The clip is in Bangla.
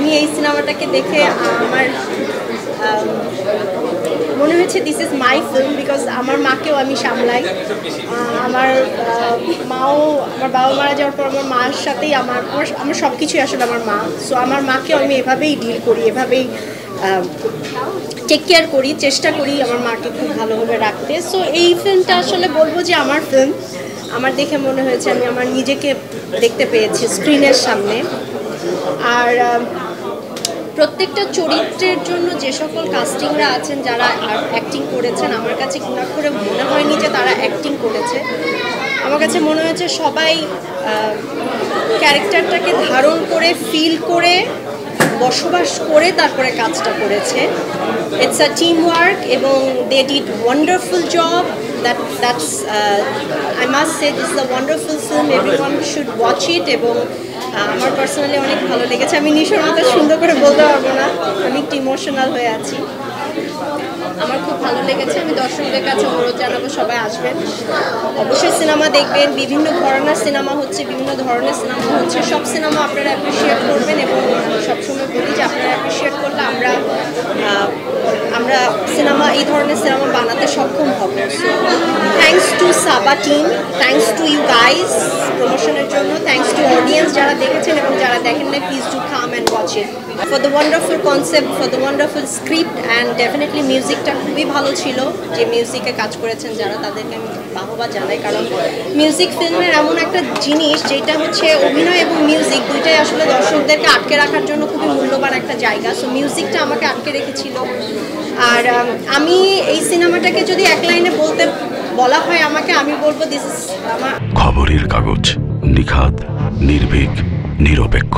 আমি এই সিনেমাটাকে দেখে আমার মনে হয়েছে this is my film, because আমার মাকেও আমি সামলাই। আমার মাও, আমার বাবা মারা যাওয়ার পর আমার মার সাথেই আমার সব কিছুই আসলে আমার মা। সো আমার মাকেও আমি এভাবেই ডিল করি, এভাবেই টেক কেয়ার করি, চেষ্টা করি আমার মাকে খুব ভালোভাবে রাখতে। সো এই ফিল্মটা আসলে বলবো যে আমার ফিল্ম। আমার দেখে মনে হয়েছে আমি আমার নিজেকে দেখতে পেয়েছি স্ক্রিনের সামনে। আর প্রত্যেকটা চরিত্রের জন্য যে সকল কাস্টিংরা আছেন, যারা অ্যাক্টিং করেছেন, আমার কাছে ঘৃণা করে মনে হয়নি যে তারা অ্যাক্টিং করেছে। আমার কাছে মনে হয়েছে সবাই ক্যারেক্টারটাকে ধারণ করে, ফিল করে, বসবাস করে তারপরে কাজটা করেছে। ইটস আ টিম ওয়ার্ক এবং they did wonderful job. That's I must say this is a wonderful film, everyone should watch it. এবং আমার পার্সোনালি অনেক ভালো লেগেছে। আমি নিশোর মতো সুন্দর করে বলতে পারবো না, আমি একটু ইমোশনাল হয়ে আছি। আমার খুব ভালো লেগেছে। আমি দর্শকদের কাছে অনুরোধ জানাবো সবাই আসবেন, অবশ্যই সিনেমা দেখবেন। বিভিন্ন ঘরানার সিনেমা হচ্ছে, বিভিন্ন ধরনের সিনেমা হচ্ছে, সব সিনেমা আপনারা অ্যাপ্রিসিয়েট করবেন। এবং সবসময় বলি যে আপনারা অ্যাপ্রিসিয়েট করলে আমরা সিনেমা, এই ধরনের সিনেমা বানাতে সক্ষম হব। So thanks to Saba team, thanks to you guys প্রমোশনের জন্য, থ্যাংকস টু অডিয়েন্স যারা দেখেছেন এবং যারা দেখেন না, please do come and watch it. For the wonderful concept, for the wonderful script and definitely মিউজিকটা খুবই ভালো ছিল। যে মিউজিকে কাজ করেছেন যারা, তাদেরকে আমি বাহবা জানাই। কারণ মিউজিক ফিল্মের এমন একটা জিনিস যেটা হচ্ছে অভিনয় এবং মিউজিক দুইটাই আসলে দর্শকদেরকে আটকে রাখার জন্য খুবই মূল্যবান একটা জায়গা। সো মিউজিকটা আমাকে আটকে রেখেছিল। আর আমি এই সিনেমাটাকে যদি এক লাইনে বলা হয় আমাকে, আমি বলবো দিস ইজ আমার খবরের কাগজ, নিখাত, নির্ভীক, নিরপেক্ষ।